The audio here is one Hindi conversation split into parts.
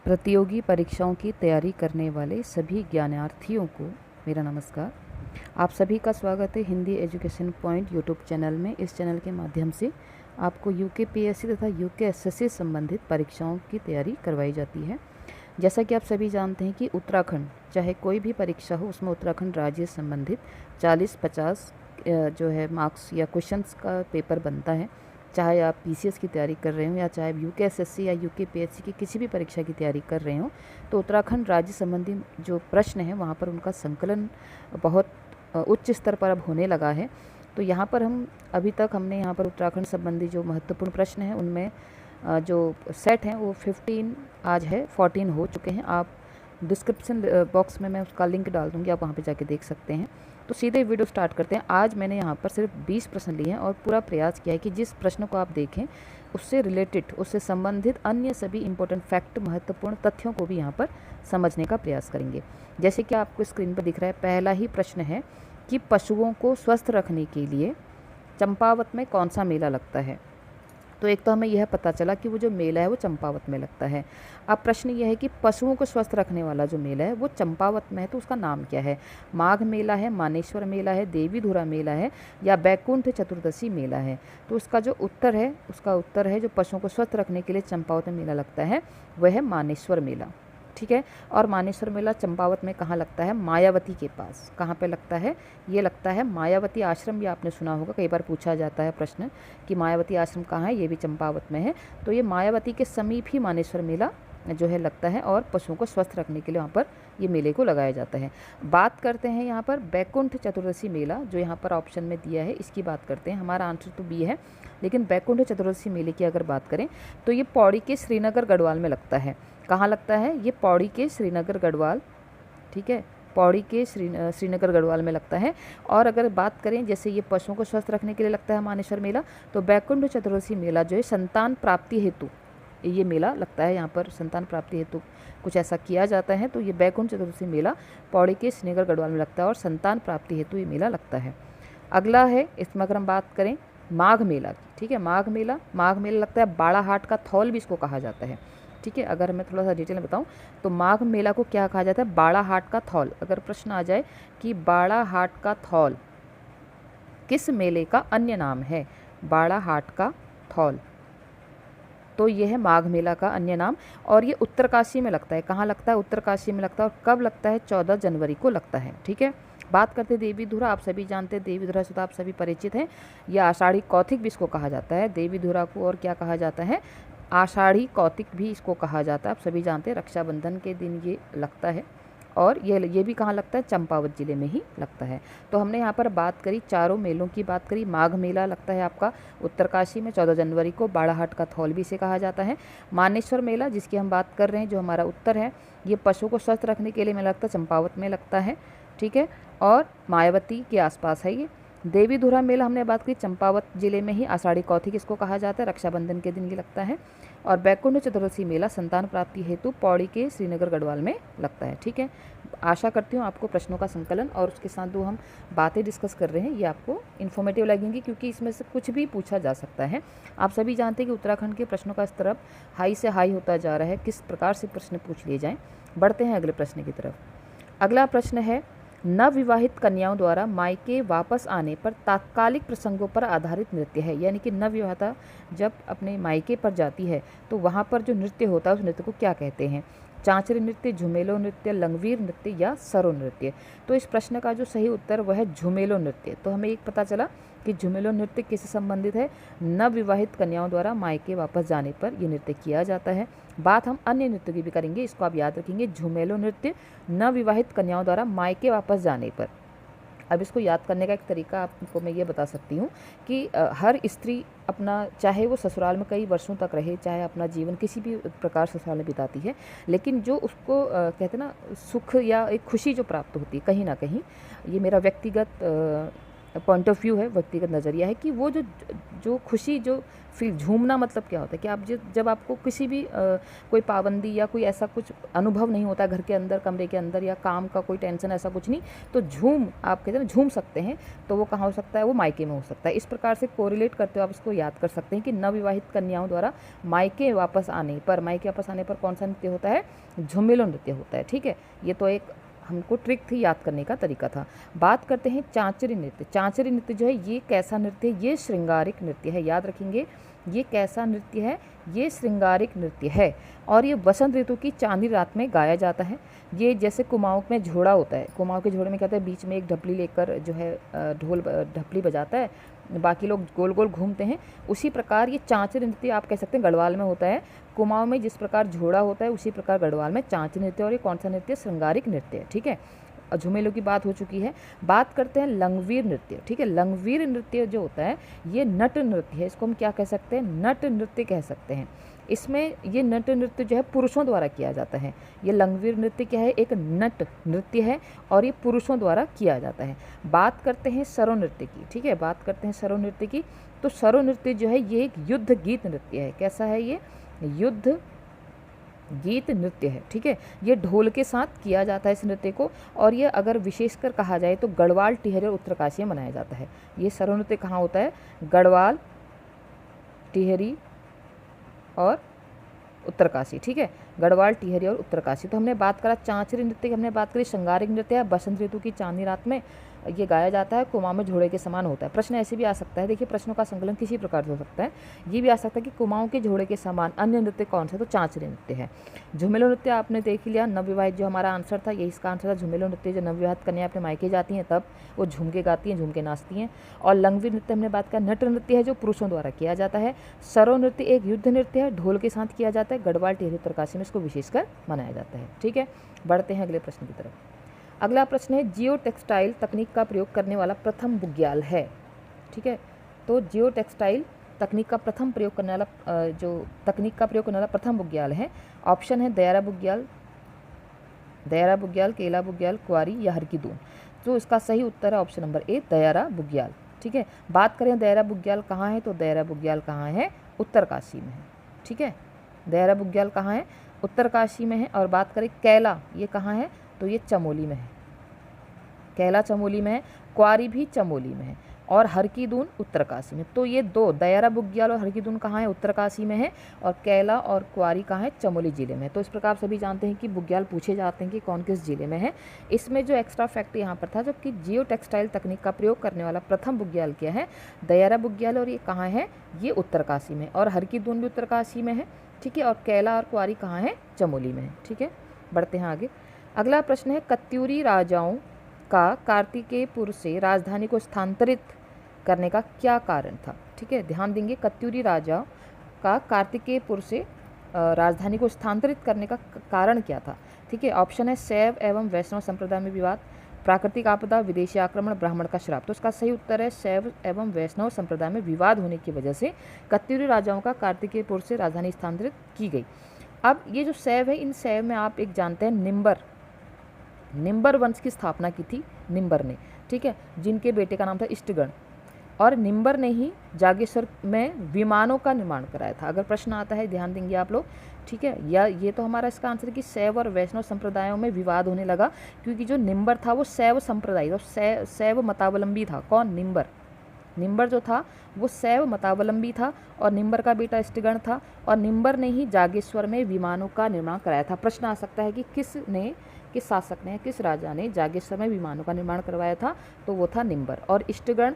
प्रतियोगी परीक्षाओं की तैयारी करने वाले सभी ज्ञानार्थियों को मेरा नमस्कार। आप सभी का स्वागत है Hindi education point YouTube channel में। इस चैनल के माध्यम से आपको यूकेपीएससी तथा यूकेएसएससी संबंधित परीक्षाओं की तैयारी करवाई जाती है। जैसा कि आप सभी जानते हैं कि उत्तराखंड, चाहे कोई भी परीक्षा हो, उसमें उत्तराखंड राज्य से संबंधित 40-50 जो है मार्क्स या क्वेश्चंस का पेपर बनता है। चाहे आप पीसीएस की तैयारी कर रहे हो या चाहे यूकेएसएससी या यूकेपीएससी की किसी भी परीक्षा की तैयारी कर रहे हो, तो उत्तराखंड राज्य संबंधी जो प्रश्न है वहाँ पर उनका संकलन बहुत उच्च स्तर पर अब होने लगा है। तो यहाँ पर हमने यहाँ पर उत्तराखंड संबंधी जो महत्वपूर्ण प्रश्न हैं उनमें जो सेट हैं वो 15 आज है, 14 हो चुके हैं। आप डिस्क्रिप्शन बॉक्स में मैं उसका लिंक डाल दूँगी, आप वहाँ पे जाके देख सकते हैं। तो सीधे वीडियो स्टार्ट करते हैं। आज मैंने यहाँ पर सिर्फ 20 प्रश्न लिए हैं और पूरा प्रयास किया है कि जिस प्रश्न को आप देखें उससे रिलेटेड, उससे संबंधित अन्य सभी इंपॉर्टेंट फैक्ट, महत्वपूर्ण तथ्यों को भी यहाँ पर समझने का प्रयास करेंगे। जैसे कि आपको स्क्रीन पर दिख रहा है, पहला ही प्रश्न है कि पशुओं को स्वस्थ रखने के लिए चंपावत में कौन सा मेला लगता है। तो एक तो हमें यह पता चला कि वो जो मेला है वो चंपावत में लगता है। अब प्रश्न यह है कि पशुओं को स्वस्थ रखने वाला जो मेला है वो चंपावत में है, तो उसका नाम क्या है। माघ मेला है, मानेश्वर मेला है, देवीधुरा मेला है या बैकुंठ चतुर्दशी मेला है। तो उसका उत्तर है जो पशुओं को स्वस्थ रखने के लिए चंपावत में मेला लगता है वह है मानेश्वर मेला। ठीक है। और मानेश्वर मेला चंपावत में कहाँ लगता है? मायावती के पास। कहाँ पे लगता है? ये लगता है मायावती आश्रम। ये आपने सुना होगा, कई बार पूछा जाता है प्रश्न कि मायावती आश्रम कहाँ है, ये भी चंपावत में है। तो ये मायावती के समीप ही मानेश्वर मेला जो है लगता है और पशुओं को स्वस्थ रखने के लिए वहाँ पर ये मेले को लगाया जाता है। बात करते हैं यहाँ पर बैकुंठ चतुर्दशी मेला, जो यहाँ पर ऑप्शन में दिया है, इसकी बात करते हैं। हमारा आंसर तो बी है, लेकिन बैकुंठ चतुर्दशी मेले की अगर बात करें तो ये पौड़ी के श्रीनगर गढ़वाल में लगता है। कहाँ लगता है? ये पौड़ी के श्रीनगर गढ़वाल, ठीक है, पौड़ी के श्रीनगर गढ़वाल में लगता है। और अगर बात करें जैसे ये पशुओं को स्वस्थ रखने के लिए लगता है मानेश्वर मेला, तो बैकुंठ चतुर्दशी मेला जो है संतान प्राप्ति हेतु ये मेला लगता है। यहाँ पर संतान प्राप्ति हेतु कुछ ऐसा किया जाता है, तो ये बैकुंठ चतुर्दशी मेला पौड़ी के श्रीनगर गढ़वाल में लगता है और संतान प्राप्ति हेतु ये मेला लगता है। अगला है, इसमें अगर हम बात करें माघ मेला की, ठीक है, माघ मेला लगता है बाड़ाहाट का थौल भी इसको कहा जाता है। ठीक है, अगर मैं थोड़ा सा डिटेल में बताऊं तो माघ मेला को क्या कहा जाता है? बाड़ाहाट का थौल। अगर प्रश्न आ जाए कि बाड़ाहाट का थौल किस मेले का अन्य नाम है, बाड़ाहाट का थौल, तो यह है माघ मेला का अन्य नाम। और ये उत्तरकाशी में लगता है। कहाँ लगता है? उत्तरकाशी में लगता है। और कब लगता है? 14 जनवरी को लगता है। ठीक है। बात करते हैं देवीधुरा। आप सभी जानते हैं देवीधुरा से तो आप सभी परिचित हैं। यह आषाढ़ी कौथिक भी इसको कहा जाता है देवीधुरा को। और क्या कहा जाता है? आषाढ़ी कौतिक भी इसको कहा जाता है। आप सभी जानते हैं रक्षाबंधन के दिन ये लगता है। और ये भी कहाँ लगता है? चंपावत जिले में ही लगता है। तो हमने यहाँ पर बात करी, चारों मेलों की बात करी। माघ मेला लगता है आपका उत्तरकाशी में 14 जनवरी को, बाड़ाहाट का थौल भी इसे कहा जाता है। मानेश्वर मेला जिसकी हम बात कर रहे हैं, जो हमारा उत्तर है, ये पशुओं को स्वस्थ रखने के लिए मेला लगता है, चंपावत में लगता है। ठीक है। और मायावती के आसपास है ये। देवीधुरा मेला हमने बात की, चंपावत जिले में ही, आषाढ़ी कौथिक इसको कहा जाता है, रक्षाबंधन के दिन ये लगता है। और बैकुंठ चतुर्दशी मेला संतान प्राप्ति हेतु पौड़ी के श्रीनगर गढ़वाल में लगता है। ठीक है। आशा करती हूँ आपको प्रश्नों का संकलन और उसके साथ जो हम बातें डिस्कस कर रहे हैं ये आपको इन्फॉर्मेटिव लगेंगी, क्योंकि इसमें से कुछ भी पूछा जा सकता है। आप सभी जानते हैं कि उत्तराखंड के प्रश्नों का स्तर अब हाई से हाई होता जा रहा है। किस प्रकार से प्रश्न पूछ लिए जाएँ। बढ़ते हैं अगले प्रश्न की तरफ। अगला प्रश्न है, नवविवाहित कन्याओं द्वारा मायके वापस आने पर तात्कालिक प्रसंगों पर आधारित नृत्य है। यानी कि नवविवाहिता जब अपने मायके पर जाती है तो वहाँ पर जो नृत्य होता है उस नृत्य को क्या कहते हैं? चांचरी नृत्य, झुमेलो नृत्य, लंगवीर नृत्य या सरो नृत्य। तो इस प्रश्न का जो सही उत्तर वह है झुमेलो नृत्य। तो हमें एक पता चला कि झुमेलो नृत्य किससे संबंधित है? नवविवाहित कन्याओं द्वारा मायके वापस जाने पर यह नृत्य किया जाता है। बात हम अन्य नृत्य की भी करेंगे, इसको आप याद रखेंगे। झुमेलो नृत्य नवविवाहित कन्याओं द्वारा मायके वापस जाने पर। अब इसको याद करने का एक तरीका आपको मैं ये बता सकती हूँ कि हर स्त्री अपना, चाहे वो ससुराल में कई वर्षों तक रहे, चाहे अपना जीवन किसी भी प्रकार ससुराल में बिताती है, लेकिन जो उसको कहते हैं ना सुख या एक खुशी जो प्राप्त होती है कहीं ना कहीं, ये मेरा व्यक्तिगत पॉइंट ऑफ व्यू है, व्यक्तिगत नज़रिया है कि वो जो जो खुशी जो फील, झूमना मतलब क्या होता है कि आप जब आपको किसी भी कोई पाबंदी या कोई ऐसा कुछ अनुभव नहीं होता घर के अंदर, कमरे के अंदर, या काम का कोई टेंशन ऐसा कुछ नहीं, तो आप कहते हैं ना झूम सकते हैं, तो वो कहाँ हो सकता है, वो मायके में हो सकता है। इस प्रकार से कोरिलेट करते हुए आप इसको याद कर सकते हैं कि नवविवाहित कन्याओं द्वारा मायके वापस आने पर कौन सा नृत्य होता है, झुमेलो नृत्य होता है। ठीक है, ये तो एक हमको ट्रिक थी, याद करने का तरीका था। बात करते हैं चांचरी नृत्य। चांचरी नृत्य जो है ये कैसा नृत्य है, ये श्रृंगारिक नृत्य है, याद रखेंगे। ये कैसा नृत्य है, ये श्रृंगारिक नृत्य है, और ये वसंत ऋतु की चांदनी रात में गाया जाता है। ये जैसे कुमाऊं में झोड़ा होता है, कुमाऊं के झोड़े में क्या होता है, बीच में एक ढपली लेकर जो है ढपली बजाता है, बाकी लोग गोल गोल घूमते हैं। उसी प्रकार ये चांचरी नृत्य आप कह सकते हैं गढ़वाल में होता है। कुमाऊं में जिस प्रकार झोड़ा होता है उसी प्रकार गढ़वाल में चांचरी नृत्य, और ये कौन सा नृत्य, श्रृंगारिक नृत्य है। ठीक है, झुमेलो की बात हो चुकी है। बात करते हैं लंगवीर नृत्य। ठीक है, लंगवीर नृत्य जो होता है ये नट नृत्य है, इसको हम क्या कह सकते हैं, नट नृत्य कह सकते हैं। इसमें ये नट नृत्य जो है पुरुषों द्वारा किया जाता है। ये लंगवीर नृत्य क्या है, एक नट नृत्य है, और ये पुरुषों द्वारा किया जाता है। बात करते हैं सरो नृत्य की। ठीक है, बात करते हैं सरो नृत्य की। तो सरो नृत्य जो है ये एक युद्ध गीत नृत्य है। कैसा है ये, युद्ध गीत नृत्य है। ठीक है, ये ढोल के साथ किया जाता है इस नृत्य को, और ये अगर विशेषकर कहा जाए तो गढ़वाल, टिहरी और उत्तरकाशी में मनाया जाता है। ये सरो नृत्य कहाँ होता है, गढ़वाल, टिहरी और उत्तरकाशी। ठीक है, गढ़वाल, टिहरी और उत्तरकाशी। तो हमने बात करा चांचरी नृत्य की, हमने बात करी श्रृंगारिक नृत्य है, बसंत ऋतु की चांदनी रात में ये गाया जाता है, कुमाऊं में झोड़े के समान होता है। प्रश्न ऐसे भी आ सकता है, देखिए प्रश्नों का संकलन किसी प्रकार से हो सकता है। ये भी आ सकता है कि कुमाऊं के झोड़े के समान अन्य नृत्य कौन सा, तो चांचरी नृत्य है। झुमेलो नृत्य आपने देख लिया, नवविवाहित जो हमारा आंसर था यही इसका आंसर था। झुमेलो नृत्य जो नवविवाहित कन्या अपने मायके जाती हैं तब वो झूम के गाती हैं, झूम के नाचती हैं। और लंगवीर नृत्य हमने बात किया, नट नृत्य है जो पुरुषों द्वारा किया जाता है। सरो नृत्य एक युद्ध नृत्य है, ढोल के साथ किया जाता है। गढ़वाल, टिहरी, उत्तरकाशी में इसको विशेषकर मनाया जाता है। ठीक है, बढ़ते हैं अगले प्रश्न की तरफ। अगला प्रश्न है, जियो टेक्सटाइल तकनीक का प्रयोग करने वाला प्रथम बुग्याल है। ठीक है, तो जियो टेक्सटाइल तकनीक का प्रयोग करने वाला प्रथम बुग्याल है। ऑप्शन है दयारा बुग्याल, केला बुग्याल, कुंवारी या हरकी-दून। तो इसका सही उत्तर है ऑप्शन नंबर ए, दयारा बुग्याल। ठीक है, बात करें दयारा बुग्याल कहाँ है, तो दयारा बुग्याल कहाँ है, उत्तरकाशी में है। ठीक है, दयारा बुग्याल कहाँ है, उत्तरकाशी में है। और बात करें कैला, ये कहाँ है, तो ये चमोली में है। कैला चमोली में है, कुंवारी भी चमोली में है, और हरकी-दून उत्तरकाशी में। तो ये दो, दयारा बुग्याल और हरकी-दून कहाँ है, उत्तरकाशी में है, और कैला और कुंवारी कहाँ है, चमोली जिले में। तो इस प्रकार सभी जानते हैं कि बुग्याल पूछे जाते हैं कि कौन किस जिले में है। इसमें जो एक्स्ट्रा फैक्ट यहाँ पर था, जो कि जियो टेक्सटाइल तकनीक का प्रयोग करने वाला प्रथम बुग्याल क्या है, दयारा बुग्याल, और ये कहाँ है, ये उत्तरकाशी में, और हरकी-दून भी उत्तरकाशी में है। ठीक है, और कैला और कुंवारी कहाँ है, चमोली में है। ठीक है, बढ़ते हैं आगे। अगला प्रश्न है, कत्यूरी राजाओं का कार्तिकेयपुर से राजधानी को स्थानांतरित करने का क्या कारण था। ठीक है, ध्यान देंगे, कत्यूरी राजा का कार्तिकेयपुर से राजधानी को स्थानांतरित करने का कारण क्या था। ठीक है, ऑप्शन है शैव एवं वैष्णव संप्रदाय में विवाद, प्राकृतिक आपदा, विदेशी आक्रमण, ब्राह्मण का श्राप। तो इसका सही उत्तर है शैव एवं वैष्णव संप्रदाय में विवाद होने की वजह से कत्यूरी राजाओं का कार्तिकेयपुर से राजधानी स्थानांतरित की गई। अब ये जो शैव है, इन शैव में आप एक जानते हैं निम्बर वंश की स्थापना की थी निम्बर ने। ठीक है, जिनके बेटे का नाम था इष्टगण, और निम्बर ने ही जागेश्वर में विमानों का निर्माण कराया था। अगर प्रश्न आता है ध्यान देंगे आप लोग। ठीक है, या ये तो हमारा इसका आंसर है कि शैव और वैष्णव संप्रदायों में विवाद होने लगा, क्योंकि जो निम्बर था वो शैव संप्रदाय, तो शैव मतावलंबी था। कौन, निम्बर जो था वो शैव मतावलंबी था, और निम्बर का बेटा इष्टगण था, और निम्बर ने ही जागेश्वर में विमानों का निर्माण कराया था। प्रश्न आ सकता है कि किस शासक ने, किस राजा ने जागेश्वर में विमानों का निर्माण करवाया था, तो वो था निम्बर। और इष्टगण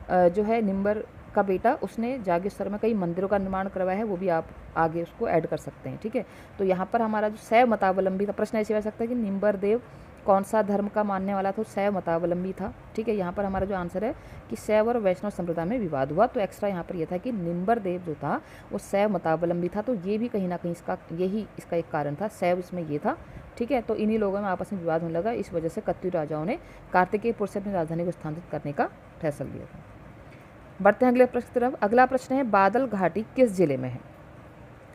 जो है निम्बर का बेटा, उसने जागेश्वर में कई मंदिरों का निर्माण करवाया है, वो भी आप आगे उसको ऐड कर सकते हैं। ठीक है, तो यहाँ पर हमारा जो शैव मतावलंबी था, प्रश्न ऐसे आ सकता है कि निम्बर देव कौन सा धर्म का मानने वाला था, शैव मतावलंबी था। ठीक है, यहाँ पर हमारा जो आंसर है कि शैव और वैष्णव संप्रदाय में विवाद हुआ। तो एक्स्ट्रा यहाँ पर यह था कि निम्बर देव जो था वो शैव मतावलंबी था, तो ये भी कहीं ना कहीं इसका एक कारण था, शैव इसमें ये था। ठीक है, तो इन्हीं लोगों में आपस में विवाद होने लगा, इस वजह से कत्यूरी राजाओं ने कार्तिकेयपुर से अपनी राजधानी को स्थानांतरित करने का फैसला लिया था। बढ़ते हैं अगले प्रश्न की तरफ। अगला प्रश्न है, बादल घाटी किस जिले में है।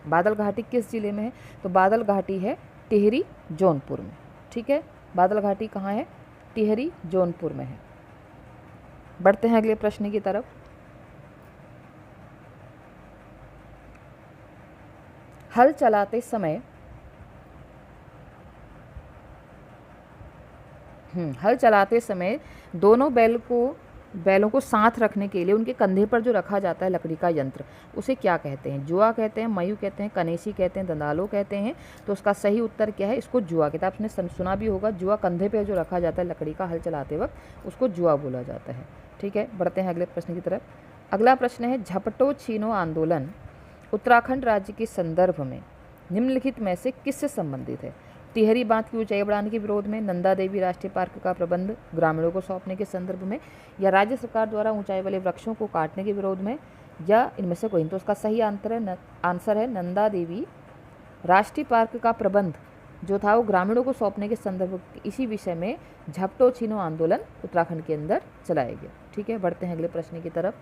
बादल घाटी किस जिले में है, तो बादल घाटी है टिहरी, जौनपुर में। ठीक है, बादल घाटी कहाँ है, टिहरी, जौनपुर में है। बढ़ते हैं अगले प्रश्न की तरफ। हल चलाते समय दोनों बैलों को साथ रखने के लिए उनके कंधे पर जो रखा जाता है लकड़ी का यंत्र, उसे क्या कहते हैं? जुआ कहते हैं, मयू कहते हैं, कनेसी कहते हैं, दंदालो कहते हैं। तो उसका सही उत्तर क्या है? इसको जुआ कहते हैं। आपने सुना भी होगा, जुआ कंधे पे जो रखा जाता है लकड़ी का हल चलाते वक्त, उसको जुआ बोला जाता है। ठीक है, बढ़ते हैं अगले प्रश्न की तरफ। अगला प्रश्न है, झपटो छीनो आंदोलन उत्तराखंड राज्य के संदर्भ में निम्नलिखित में से किससे संबंधित है? टिहरी बांध की ऊंचाई बढ़ाने के विरोध में, नंदा देवी राष्ट्रीय पार्क का प्रबंध ग्रामीणों को सौंपने के संदर्भ में, या राज्य सरकार द्वारा ऊंचाई वाले वृक्षों को काटने के विरोध में, या इनमें से कोई? तो उसका सही आंसर है नंदा देवी राष्ट्रीय पार्क का प्रबंध जो था वो ग्रामीणों को सौंपने के संदर्भ, इसी विषय में झपटो छीनो आंदोलन उत्तराखंड के अंदर चलाया गया। ठीक है, बढ़ते हैं अगले प्रश्न की तरफ।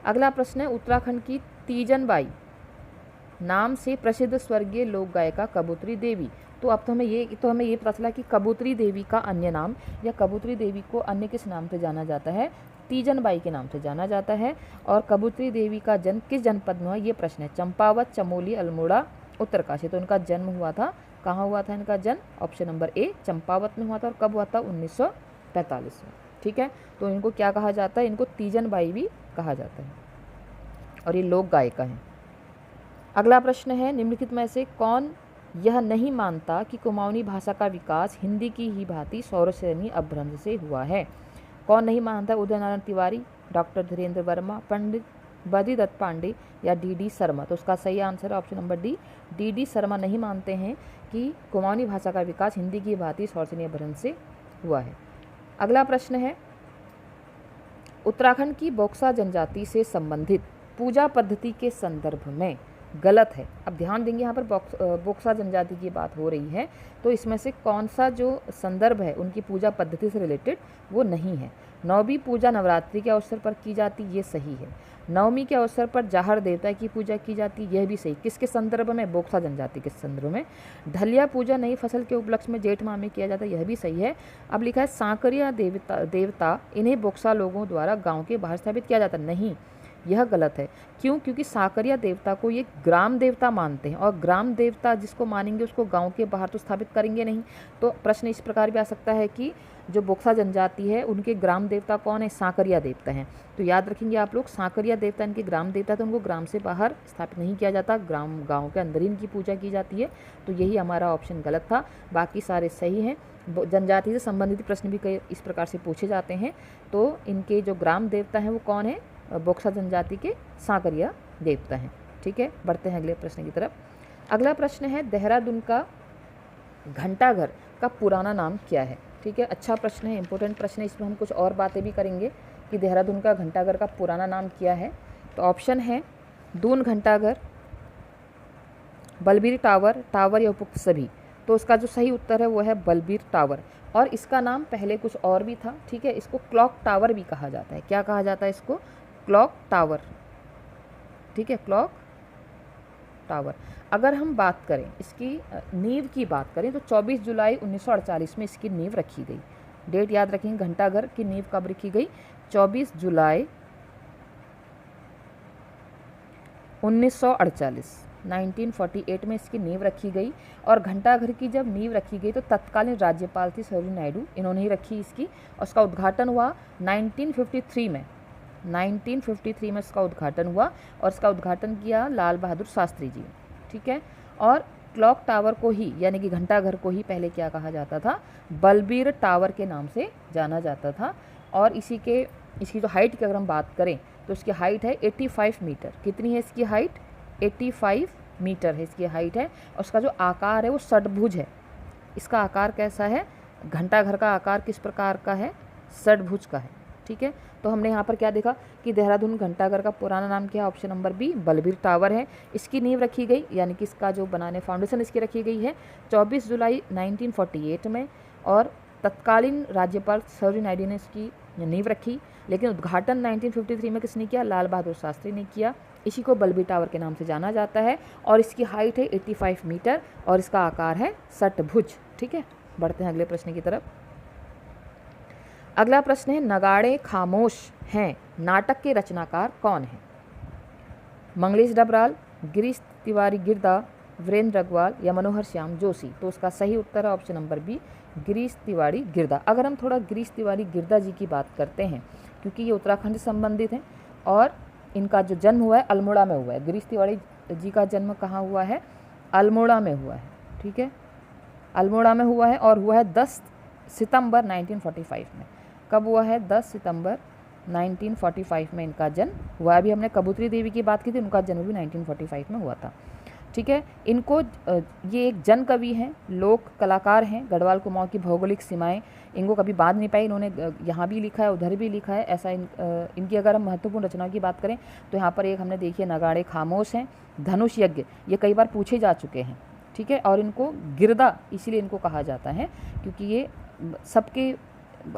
अगला प्रश्न है, उत्तराखंड की तीजन बाई नाम से प्रसिद्ध स्वर्गीय लोक गायिका कबूतरी देवी। तो अब तो हमें ये पता चला कि कबूतरी देवी का अन्य नाम, या कबूतरी देवी को अन्य किस नाम से जाना जाता है? तीजन बाई के नाम से जाना जाता है। और कबूतरी देवी का जन्म किस जनपद में हुआ? ये प्रश्न है। चंपावत, चमोली, अल्मोड़ा, उत्तरकाशी। तो इनका जन्म हुआ था, कहाँ हुआ था इनका जन्म? ऑप्शन नंबर ए, चंपावत में हुआ था। और कब हुआ था? 1945 में। ठीक है, तो इनको क्या कहा जाता है? इनको तीजन बाई भी कहा जाता है, और ये लोक गायिका हैं। अगला प्रश्न है, निम्नलिखित में से कौन यह नहीं मानता कि कुमाऊनी भाषा का विकास हिंदी की ही भांति सौरश्रेणी अपभ्रंश से हुआ है? कौन नहीं मानता? उदय नारायण तिवारी, डॉक्टर धीरेन्द्र वर्मा, पंडित बद्रीदत्त पांडे, या डी शर्मा। तो उसका सही आंसर है option number D D Sharma नहीं मानते हैं कि कुमाऊनी भाषा का विकास हिंदी की भांति सौरश्रेणी अपभ्रंश से हुआ है। अगला प्रश्न है, उत्तराखंड की बोक्सा जनजाति से संबंधित पूजा पद्धति के संदर्भ में गलत है। अब ध्यान देंगे, यहाँ पर बोक्सा जनजाति की बात हो रही है, तो इसमें से कौन सा जो संदर्भ है उनकी पूजा पद्धति से रिलेटेड वो नहीं है। नवमी पूजा नवरात्रि के अवसर पर की जाती, ये सही है। नवमी के अवसर पर जाहर देवता की पूजा की जाती, यह भी सही। किसके संदर्भ में? बोक्सा जनजाति के संदर्भ में। ढलिया पूजा नई फसल के उपलक्ष्य में जेठ माह में किया जाता है, यह भी सही है। अब लिखा है सांकरिया देवता इन्हें बोक्सा लोगों द्वारा गाँव के बाहर स्थापित किया जाता, नहीं, यह गलत है। क्यों? क्योंकि सांकरिया देवता को ये ग्राम देवता मानते हैं, और ग्राम देवता जिसको मानेंगे उसको गांव के बाहर तो स्थापित करेंगे नहीं। तो प्रश्न इस प्रकार भी आ सकता है कि जो बोक्सा जनजाति है उनके ग्राम देवता कौन है? सांकरिया देवता हैं। तो याद रखेंगे आप लोग, सांकरिया देवता इनके ग्राम देवता, तो उनको ग्राम से बाहर स्थापित नहीं किया जाता, गाँव के अंदर ही इनकी पूजा की जाती है। तो यही हमारा ऑप्शन गलत था, बाकी सारे सही हैं। जनजाति से संबंधित प्रश्न भी कई इस प्रकार से पूछे जाते हैं। तो इनके जो ग्राम देवता हैं वो कौन है? बोक्सा जनजाति के सांकरिया देवता हैं। ठीक है, बढ़ते हैं अगले प्रश्न की तरफ। अगला प्रश्न है, देहरादून का घंटाघर का पुराना नाम क्या है? ठीक है, अच्छा प्रश्न है, इंपॉर्टेंट प्रश्न है। इसमें हम कुछ और बातें भी करेंगे कि देहरादून का घंटाघर का पुराना नाम क्या है। तो ऑप्शन है दून घंटाघर, बलबीर टावर या उपयुक्त सभी। तो उसका जो सही उत्तर है वो है बलबीर टावर। और इसका नाम पहले कुछ और भी था। ठीक है, इसको क्लॉक टावर भी कहा जाता है। क्या कहा जाता है इसको? Clock tower. ठीक है, क्लॉक टावर। अगर हम बात करें इसकी नींव की बात करें तो 24 जुलाई 1948 में इसकी नींव रखी गई। डेट याद रखेंगे, घंटाघर की नींव कब रखी गई? 24 जुलाई 1948 में इसकी नींव रखी गई। और घंटाघर की जब नींव रखी गई तो तत्कालीन राज्यपाल थी सरोजिनी नायडू, इन्होंने ही रखी इसकी। और उसका उद्घाटन हुआ 1953 में। 1953 में इसका उद्घाटन हुआ, और इसका उद्घाटन किया लाल बहादुर शास्त्री जी। ठीक है, और क्लॉक टावर को ही, यानी कि घंटाघर को ही पहले क्या कहा जाता था? बलबीर टावर के नाम से जाना जाता था। और इसकी जो हाइट की अगर हम बात करें तो इसकी हाइट है 85 मीटर। कितनी है इसकी हाइट? 85 मीटर है इसकी हाइट है। और उसका जो आकार है वो षटभुज है। इसका आकार कैसा है? घंटाघर का आकार किस प्रकार का है? षटभुज का है। ठीक है, तो हमने यहाँ पर क्या देखा कि देहरादून घंटाघर का पुराना नाम क्या है? Option number B, Balbir Tower है। इसकी नींव रखी गई, यानी कि इसका जो बनाने फाउंडेशन इसकी रखी गई है 24 जुलाई 1948 में। और तत्कालीन राज्यपाल सरोजिनी नायडू ने इसकी नींव रखी, लेकिन उद्घाटन 1953 में किसने किया? लाल बहादुर शास्त्री ने किया। इसी को बलबीर टावर के नाम से जाना जाता है। और इसकी हाइट है 85 मीटर, और इसका आकार है षटभुज। ठीक है, बढ़ते हैं अगले प्रश्न की तरफ। अगला प्रश्न है नगाड़े खामोश हैं नाटक के रचनाकार कौन है? मंगलेश डबराल, गिरीश तिवारी गिरदा, वीरेंद्र अग्रवाल या मनोहर श्याम जोशी। तो उसका सही उत्तर है option number B, Girish Tiwari Girda. अगर हम थोड़ा गिरीश तिवारी गिरदा जी की बात करते हैं, क्योंकि ये उत्तराखंड से संबंधित हैं और इनका जो जन्म हुआ है अल्मोड़ा में हुआ है। गिरीश तिवारी जी का जन्म कहाँ हुआ है? अल्मोड़ा में हुआ है, ठीक है, अल्मोड़ा में हुआ है और हुआ है 10 सितंबर 1945 में। कब हुआ है? 10 सितंबर 1945 में इनका जन्म हुआ। अभी हमने कबूतरी देवी की बात की थी, उनका जन्म भी 1945 में हुआ था, ठीक है। इनको ये एक जन कवि हैं, लोक कलाकार हैं। गढ़वाल कुमाऊं की भौगोलिक सीमाएं इनको कभी बांध नहीं पाई, इन्होंने यहाँ भी लिखा है उधर भी लिखा है। ऐसा इनकी अगर हम महत्वपूर्ण रचनाओं की बात करें तो यहाँ पर एक हमने देखी है नगाड़े खामोश हैं, धनुष यज्ञ, ये कई बार पूछे जा चुके हैं, ठीक है। और इनको गिरदा इसीलिए इनको कहा जाता है क्योंकि ये सबके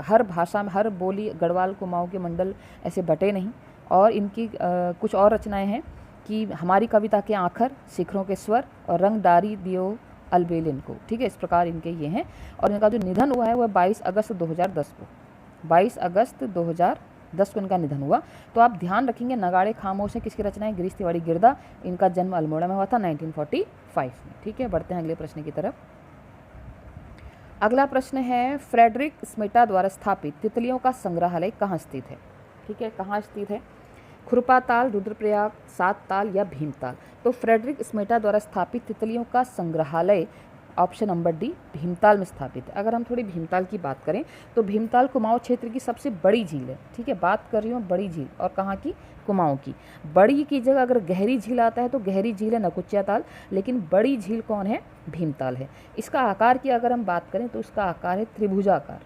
हर भाषा में हर बोली गढ़वाल कुमाऊं के मंडल ऐसे बटे नहीं। और इनकी कुछ और रचनाएं हैं कि हमारी कविता के आखर, शिखरों के स्वर और रंग डारी दियो अलबेलिन को, ठीक है। इस प्रकार इनके ये हैं। और इनका जो निधन हुआ है वह 22 अगस्त 2010 को, 22 अगस्त 2010 को इनका निधन हुआ। तो आप ध्यान रखेंगे नगाड़े खामोश है किसकी रचना है? गिरीश तिवारी गिरदा। इनका जन्म अल्मोड़ा में हुआ था 1945 में, ठीक है। बढ़ते हैं अगले प्रश्न की तरफ। अगला प्रश्न है फ्रेडरिक स्मेटा द्वारा स्थापित तितलियों का संग्रहालय कहाँ स्थित है? ठीक है, कहाँ स्थित है? खुरपाताल, रुद्रप्रयाग, सात ताल या भीमताल। तो फ्रेडरिक स्मेटा द्वारा स्थापित तितलियों का संग्रहालय ऑप्शन नंबर डी भीमताल में स्थापित है। अगर हम थोड़ी भीमताल की बात करें तो भीमताल कुमाऊं क्षेत्र की सबसे बड़ी झील है, ठीक है। बात कर रही हूँ बड़ी झील, और कहाँ की? कुमाऊं की। बड़ी की जगह अगर गहरी झील आता है तो गहरी झील है नकुचिया ताल, लेकिन बड़ी झील कौन है? भीमताल है। इसका आकार की अगर हम बात करें तो इसका आकार है त्रिभुजाकार।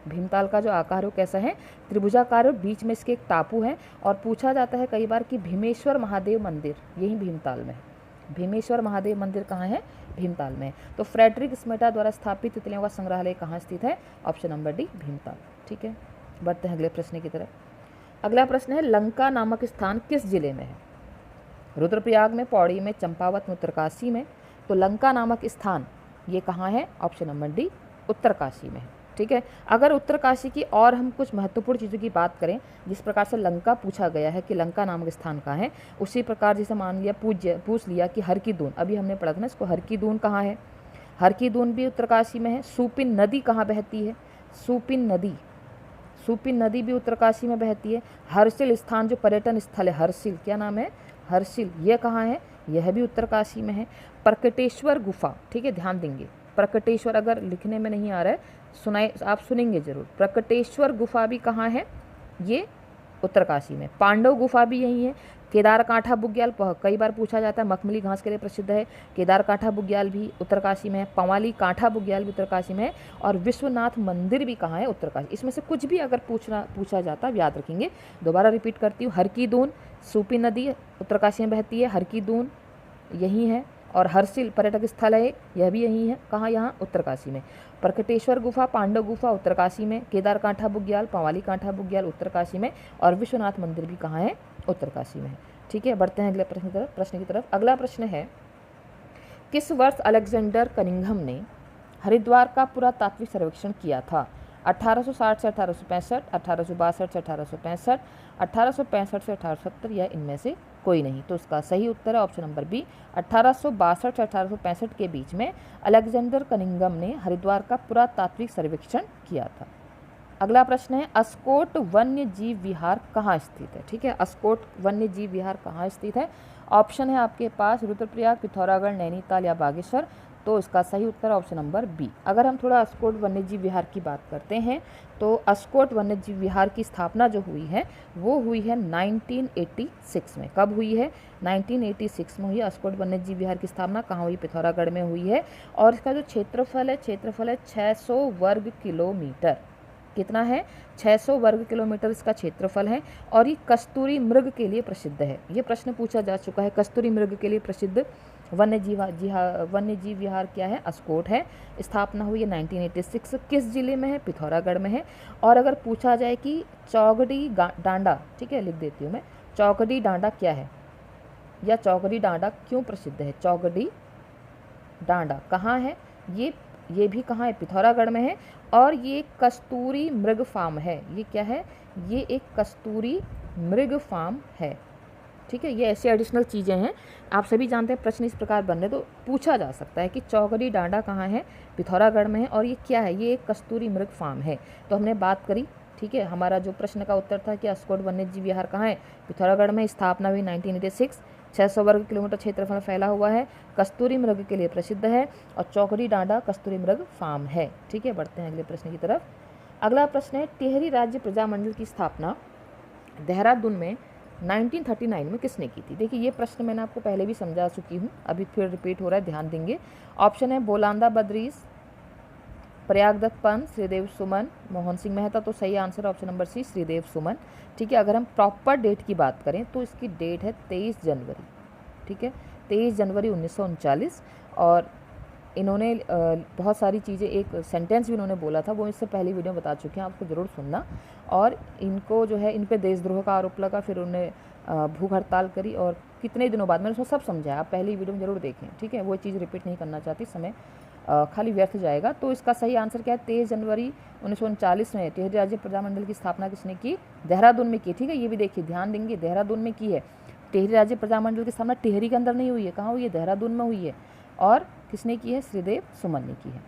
भीमताल का जो आकार है वो कैसा है? त्रिभुजाकार, बीच में इसके एक टापू है। और पूछा जाता है कई बार कि भीमेश्वर महादेव मंदिर यही भीमताल में है। भीमेश्वर महादेव मंदिर कहाँ है? भीमताल में। तो फ्रेडरिक स्मेटा द्वारा स्थापित तितलियों का संग्रहालय कहाँ स्थित है? ऑप्शन नंबर डी भीमताल, ठीक है। बढ़ते हैं अगले प्रश्न की तरफ। अगला प्रश्न है लंका नामक स्थान किस जिले में है? रुद्रप्रयाग में, पौड़ी में, चंपावत में, उत्तरकाशी में। तो लंका नामक स्थान ये कहाँ है? ऑप्शन नंबर डी उत्तरकाशी में है, ठीक है। अगर उत्तरकाशी की और हम कुछ महत्वपूर्ण चीज़ों की बात करें, जिस प्रकार से लंका पूछा गया है कि लंका नामक स्थान कहाँ है, उसी प्रकार जैसे मान लिया पूछ लिया कि हर की दून, अभी हमने पढ़ा था ना इसको, हर की दून कहाँ है? हर की दून भी उत्तरकाशी में है। सूपिन नदी कहाँ बहती है? सूपिन नदी भी उत्तरकाशी में बहती है। हर्षिल स्थान जो पर्यटन स्थल है, हर्षिल, क्या नाम है? हर्षिल, ये कहाँ है? यह भी उत्तरकाशी में है। प्रकटेश्वर गुफा, ठीक है, ध्यान देंगे। प्रकटेश्वर अगर लिखने में नहीं आ रहा है, सुनाए, आप सुनेंगे जरूर। प्रकटेश्वर गुफा भी कहाँ है? ये उत्तरकाशी में। पांडव गुफा भी यही है। केदार कांठा बुग्याल कई बार पूछा जाता है, मखमली घास के लिए प्रसिद्ध है। केदार कांठा बुग्याल भी उत्तरकाशी में है। पंवाली कांठा बुग्याल भी उत्तरकाशी में है। और विश्वनाथ मंदिर भी कहाँ है? उत्तरकाशी। इसमें से कुछ भी अगर पूछा जाता है याद रखेंगे। दोबारा रिपीट करती हूँ, हर की दून सूपी नदी उत्तरकाशी में बहती है, हर की दून यही है। और हर्षिल पर्यटक स्थल है, यह भी यही है। कहाँ? यहाँ उत्तरकाशी में। प्रकटेश्वर गुफा, पांडव गुफा उत्तरकाशी में, केदार कांठा बुग्याल, पंवाली कांठा बुग्याल उत्तरकाशी में, और विश्वनाथ मंदिर भी कहाँ है? उत्तरकाशी में, ठीक है। बढ़ते हैं अगले प्रश्न की तरफ। अगला प्रश्न है किस वर्ष अलेक्जेंडर कनिंघम ने हरिद्वार का पुरातात्विक सर्वेक्षण किया था? 1860 से 1865, 1862 से 1865, 1865 से 1870 या इनमें से कोई नहीं। तो उसका सही उत्तर है ऑप्शन नंबर बी 1862 से 1865 के बीच में अलेक्जेंडर कनिंघम ने हरिद्वार का पुरातात्विक सर्वेक्षण किया था। अगला प्रश्न है अस्कोट वन्य जीव विहार कहाँ स्थित है? ठीक है, अस्कोट वन्य जीव विहार कहाँ स्थित है? ऑप्शन है आपके पास रुद्रप्रयाग, पिथौरागढ़, नैनीताल या बागेश्वर। तो इसका सही उत्तर ऑप्शन नंबर बी। अगर हम थोड़ा अस्कोट वन्यजीव विहार की बात करते हैं तो अस्कोट वन्यजीव विहार की स्थापना जो हुई है वो हुई है 1986 में। कब हुई है? 1986 में हुई है अस्कोट वन्यजीव विहार की स्थापना। कहाँ हुई? पिथौरागढ़ में हुई है। और इसका जो क्षेत्रफल है 600 वर्ग किलोमीटर। कितना है? 600 वर्ग किलोमीटर इसका क्षेत्रफल है। और ये कस्तूरी मृग के लिए प्रसिद्ध है। ये प्रश्न पूछा जा चुका है, कस्तूरी मृग के लिए प्रसिद्ध वन्यजीव विहार क्या है? अस्कोट है। स्थापना हुई है 1986। किस जिले में है? पिथौरागढ़ में है। और अगर पूछा जाए कि चौगडी डांडा, ठीक है लिख देती हूँ मैं, चौगडी डांडा क्या है या चौगडी डांडा क्यों प्रसिद्ध है? चौगडी डांडा कहाँ है? ये ये भी कहाँ है, पिथौरागढ़ में है। और ये कस्तूरी मृग फार्म है, ये क्या है, ये एक कस्तूरी मृग फार्म है। ठीक है, ये ऐसी एडिशनल चीज़ें हैं, आप सभी जानते हैं प्रश्न इस प्रकार बन रहे, तो पूछा जा सकता है कि चौगडी डांडा कहाँ है, पिथौरागढ़ में है, और ये क्या है, ये एक कस्तूरी मृग फार्म है। तो हमने बात करी, ठीक है, हमारा जो प्रश्न का उत्तर था कि अस्कोट वन्यजीव विहार कहाँ है, पिथौरागढ़ में, स्थापना हुई 1986, 600 वर्ग किलोमीटर क्षेत्रफल फैला हुआ है, कस्तूरी मृग के लिए प्रसिद्ध है, और चौगडी डांडा कस्तूरी मृग फार्म है। ठीक है, बढ़ते हैं अगले प्रश्न की तरफ। अगला प्रश्न है, टिहरी राज्य प्रजामंडल की स्थापना देहरादून में 1939 में किसने की थी। देखिए, ये प्रश्न मैंने आपको पहले भी समझा चुकी हूँ, अभी फिर रिपीट हो रहा है, ध्यान देंगे। ऑप्शन है बोलांदा बद्रीस, प्रयागदत्त पंत, श्रीदेव सुमन, मोहन सिंह मेहता। तो सही answer option number C, Sridev Suman. ठीक है, अगर हम प्रॉपर डेट की बात करें तो इसकी डेट है 23 जनवरी। ठीक है, 23 जनवरी 1939। और इन्होंने बहुत सारी चीज़ें, एक सेंटेंस भी इन्होंने बोला था, वो इससे पहली वीडियो बता चुके हैं, आपको ज़रूर सुनना। और इनको जो है, इन पे देशद्रोह का आरोप लगा, फिर उन्हें भूख हड़ताल करी, और कितने दिनों बाद, मैंने उसमें सब समझाया, आप पहली वीडियो में ज़रूर देखें। ठीक है, वो चीज़ रिपीट नहीं करना चाहती, समय खाली व्यर्थ जाएगा। तो इसका सही आंसर क्या है, 23 जनवरी 1939 में टिहरी राज्य प्रजामंडल की स्थापना किसने की, देहरादून में की। ठीक है, ये भी देखिए, ध्यान देंगे, देहरादून में की है। टिहरी राज्य प्रजामंडल की स्थापना टिहरी के अंदर नहीं हुई है, कहाँ हुई है, देहरादून में हुई है। और किसने की है, श्रीदेव सुमन ने की है।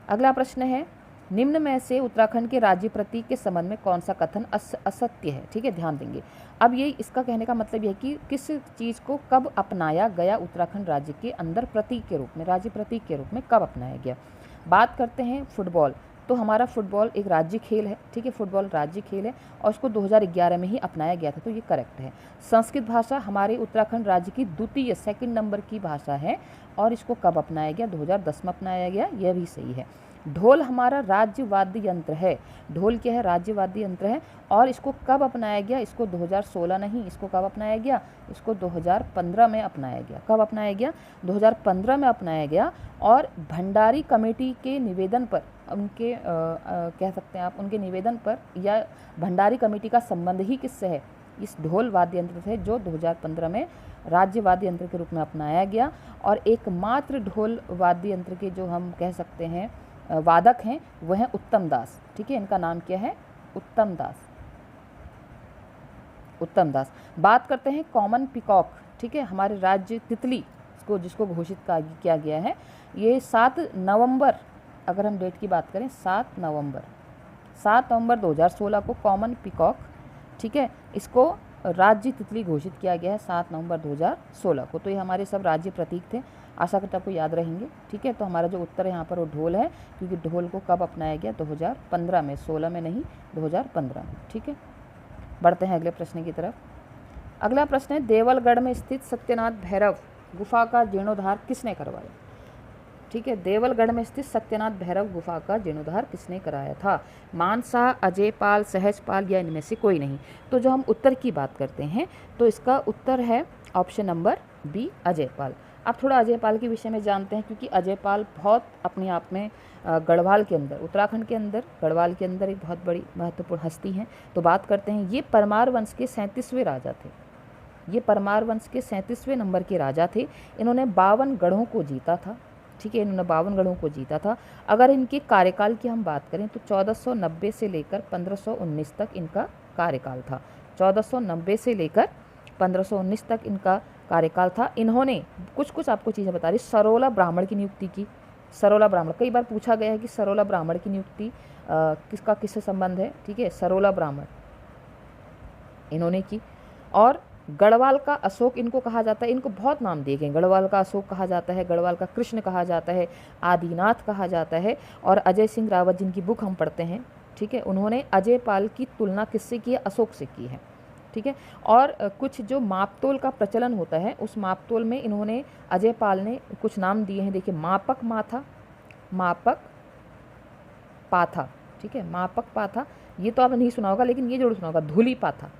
अगला प्रश्न है, निम्न में से उत्तराखंड के राज्य प्रतीक के संबंध में कौन सा कथन असत्य है। ठीक है, ध्यान देंगे। अब ये इसका कहने का मतलब यह है कि किस चीज़ को कब अपनाया गया उत्तराखंड राज्य के अंदर प्रतीक के रूप में, राज्य प्रतीक के रूप में कब अपनाया गया। बात करते हैं फुटबॉल, तो हमारा फुटबॉल एक राज्य खेल है। ठीक है, फुटबॉल राज्य खेल है, और उसको 2011 में ही अपनाया गया था, तो ये करेक्ट है। संस्कृत भाषा हमारे उत्तराखंड राज्य की द्वितीय, सेकंड नंबर की भाषा है, और इसको कब अपनाया गया, 2010 में अपनाया गया, यह भी सही है। ढोल हमारा राज्य वाद्य यंत्र है, ढोल क्या है, राज्य वाद्य यंत्र है, और इसको कब अपनाया गया, इसको 2016 नहीं, इसको कब अपनाया गया, इसको 2015 में अपनाया गया। कब अपनाया गया, 2015 में अपनाया गया। और भंडारी कमेटी के निवेदन पर, उनके कह सकते हैं आप, उनके निवेदन पर, या भंडारी कमेटी का संबंध ही किससे है, इस ढोल वाद्य यंत्र से, जो 2015 में राज्य वाद्य यंत्र के रूप में अपनाया गया। और एकमात्र ढोल वाद्य यंत्र के जो हम कह सकते हैं वादक हैं, वह है उत्तम दास। ठीक है, इनका नाम क्या है, उत्तम दास, उत्तम दास। बात करते हैं कॉमन पिकॉक। ठीक है, हमारे राज्य तितली को, जिसको घोषित किया गया है, ये 7 नवंबर, अगर हम डेट की बात करें, 7 नवंबर 2016 को कॉमन पिकॉक, ठीक है, इसको राज्य तितली घोषित किया गया है 7 नवंबर 2016 को। तो ये हमारे सब राज्य प्रतीक थे, आशा करता आपको याद रहेंगे। ठीक है, तो हमारा जो उत्तर है यहाँ पर वो ढोल है, क्योंकि ढोल को कब अपनाया गया, 2015 में, 16 में नहीं, 2015 में। ठीक है, बढ़ते हैं अगले प्रश्न की तरफ। अगला प्रश्न है, देवलगढ़ में स्थित सत्यनाथ भैरव गुफा का जीर्णोद्धार किसने करवाया। ठीक है, देवलगढ़ में स्थित सत्यनाथ भैरव गुफा का जीर्णोद्धार किसने कराया था, मानशाह, अजयपाल, सहजपाल, या इनमें से कोई नहीं। तो जो हम उत्तर की बात करते हैं, तो इसका उत्तर है ऑप्शन नंबर बी, अजयपाल। अब थोड़ा अजयपाल के विषय में जानते हैं, क्योंकि अजयपाल बहुत अपने आप में गढ़वाल के अंदर, उत्तराखंड के अंदर, गढ़वाल के अंदर एक बहुत बड़ी महत्वपूर्ण हस्ती हैं। तो बात करते हैं, ये परमार वंश के 37वें राजा थे, ये परमार वंश के 37वें नंबर के राजा थे। इन्होंने 52 गढ़ों को जीता था। ठीक है, इन्होंने 52 गढ़ों को जीता था। अगर इनके कार्यकाल की हम बात करें तो 1490 से लेकर 1519 तक इनका कार्यकाल था। 1490 से लेकर 1519 तक इनका कार्यकाल था। इन्होंने कुछ आपको चीज़ें बता रही, सरोला ब्राह्मण की नियुक्ति की। सरोला ब्राह्मण, कई बार पूछा गया है कि सरोला ब्राह्मण की नियुक्ति किसका किससे संबंध है। ठीक है, सरोला ब्राह्मण इन्होंने की। और गढ़वाल का अशोक इनको कहा जाता है, इनको बहुत नाम दिए गए, गढ़वाल का अशोक कहा जाता है, गढ़वाल का कृष्ण कहा जाता है, आदिनाथ कहा जाता है। और अजय सिंह रावत जिनकी बुक हम पढ़ते हैं, ठीक है, उन्होंने अजयपाल की तुलना किससे की है, अशोक से की है। ठीक है, और कुछ जो मापतोल का प्रचलन होता है, उस मापतोल में इन्होंने, अजयपाल ने कुछ नाम दिए हैं। देखिए, मापक माथा, मापक पाथा। ठीक है, मापक पाथा, ये तो आपने नहीं सुना होगा, लेकिन ये जरूर सुना होगा, धूली पाथा,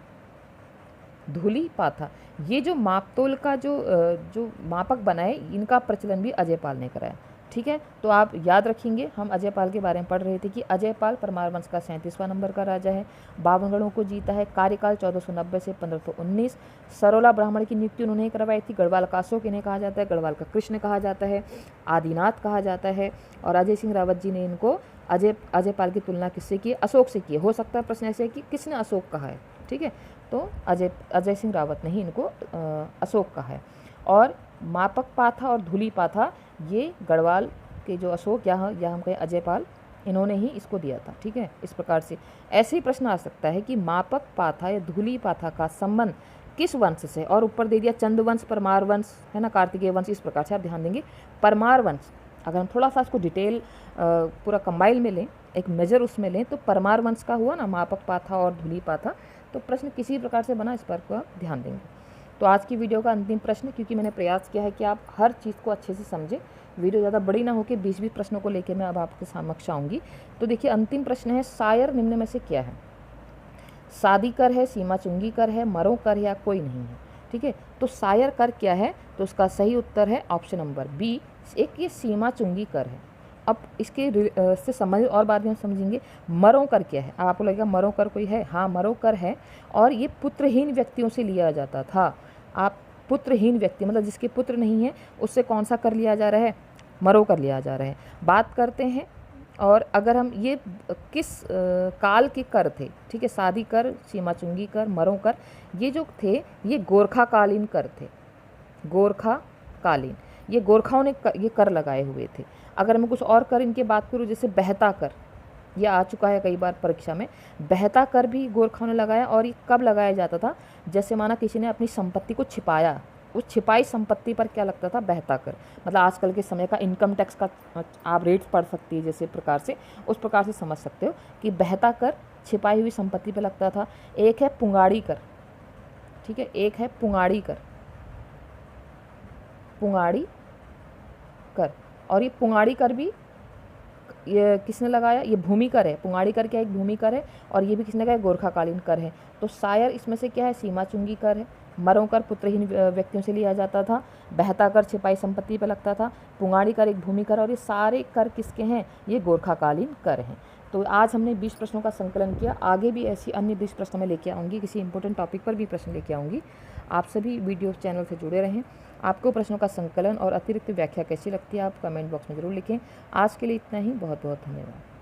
धूली पाथा। ये जो मापतोल का जो मापक बना है, इनका प्रचलन भी अजयपाल ने कराया। ठीक है। तो आप याद रखेंगे, हम अजय पाल के बारे में पढ़ रहे थे कि अजय पाल परमार वंश का 37वां नंबर का राजा है, 52 गढ़ों को जीता है, कार्यकाल 1490 से 1519। सरोला ब्राह्मण की नियुक्ति उन्होंने करवाई थी। गढ़वाल का अशोक इन्हें कहा जाता है, गढ़वाल का कृष्ण कहा जाता है, आदिनाथ कहा जाता है। और अजय सिंह रावत जी ने इनको अजय पाल की तुलना किससे की? अशोक से की। हो सकता है प्रश्न ऐसे कि किसने अशोक कहा है, ठीक है, तो अजय सिंह रावत ने ही इनको अशोक कहा है। और मापक पाथा और धूली पाथा ये गढ़वाल के जो अशोक या हम कहें अजय पाल, इन्होंने ही इसको दिया था, ठीक है। इस प्रकार से ऐसे ही प्रश्न आ सकता है कि मापक पाथा या धूली पाथा का संबंध किस वंश से, और ऊपर दे दिया चंद्रवंश, परमार वंश, है ना, कार्तिकेय वंश। इस प्रकार से आप ध्यान देंगे परमार वंश, अगर हम थोड़ा सा इसको डिटेल पूरा कंबाइल में लें, एक मेजर उसमें लें, तो परमार वंश का हुआ ना मापक पाथा और धूली पाथा। तो प्रश्न किसी प्रकार से बना, इस पर को आप ध्यान देंगे। तो आज की वीडियो का अंतिम प्रश्न, क्योंकि मैंने प्रयास किया है कि आप हर चीज़ को अच्छे से समझें, वीडियो ज़्यादा बड़ी ना हो कि 20-20 प्रश्नों को लेकर मैं अब आपके समक्ष आऊँगी। तो देखिए अंतिम प्रश्न है, शायर निम्न में से क्या है? शादी कर है, सीमा चुंगी कर है, मरो कर या कोई नहीं है, ठीक है। तो शायर कर क्या है? तो उसका सही उत्तर है ऑप्शन नंबर बी, एक ये सीमा चुंगी कर है। अब इसके से समझ और बाद में हम समझेंगे। मरो कर क्या है? अब आपको लगेगा मरो कर कोई है, हाँ मरो कर है, और ये पुत्रहीन व्यक्तियों से लिया जाता था। आप पुत्रहीन व्यक्ति मतलब जिसके पुत्र नहीं है, उससे कौन सा कर लिया जा रहा है? मरो कर लिया जा रहा है। बात करते हैं, और अगर हम ये किस काल के कर थे, ठीक है, शादी कर, सीमा चुंगी कर, मरो कर, ये जो थे ये गोरखा कालीन कर थे। गोरखा कालीन, ये गोरखाओं ने ये कर लगाए हुए थे। अगर मैं कुछ और कर इनकी बात करूँ, जैसे बहता कर, यह आ चुका है कई बार परीक्षा में। बहता कर भी गोरखाओं ने लगाया, और ये कब लगाया जाता था? जैसे माना किसी ने अपनी संपत्ति को छिपाया, उस छिपाई संपत्ति पर क्या लगता था? बहता कर। मतलब आजकल के समय का इनकम टैक्स का आप रेट पढ़ सकती है, जैसे प्रकार से उस प्रकार से समझ सकते हो कि बहता कर छिपाई हुई संपत्ति पर लगता था। एक है पुंगाड़ी कर, ठीक है, एक है पुंगाड़ी कर, पुंगाड़ी कर। और ये पुंगाड़ी कर भी ये किसने लगाया? ये भूमि कर है। पुंगाड़ी कर क्या? एक भूमि कर है, और ये भी किसने लगाया? गोरखाकालीन कर है। तो शायर इसमें से क्या है? सीमा चुंगी कर है। मरो कर पुत्रहीन व्यक्तियों से लिया जाता था। बहता कर छिपाई संपत्ति पर लगता था। पुंगाड़ी कर एक भूमि कर, और ये सारे कर किसके हैं? ये गोरखाकालीन कर हैं। तो आज हमने 20 प्रश्नों का संकलन किया। आगे भी ऐसी अन्य 20 प्रश्नों में लेके आऊँगी, किसी इंपॉर्टेंट टॉपिक पर भी प्रश्न लेके आऊँगी। आप सभी वीडियो चैनल से जुड़े रहें। आपको प्रश्नों का संकलन और अतिरिक्त व्याख्या कैसी लगती है, आप कमेंट बॉक्स में ज़रूर लिखें। आज के लिए इतना ही, बहुत बहुत धन्यवाद।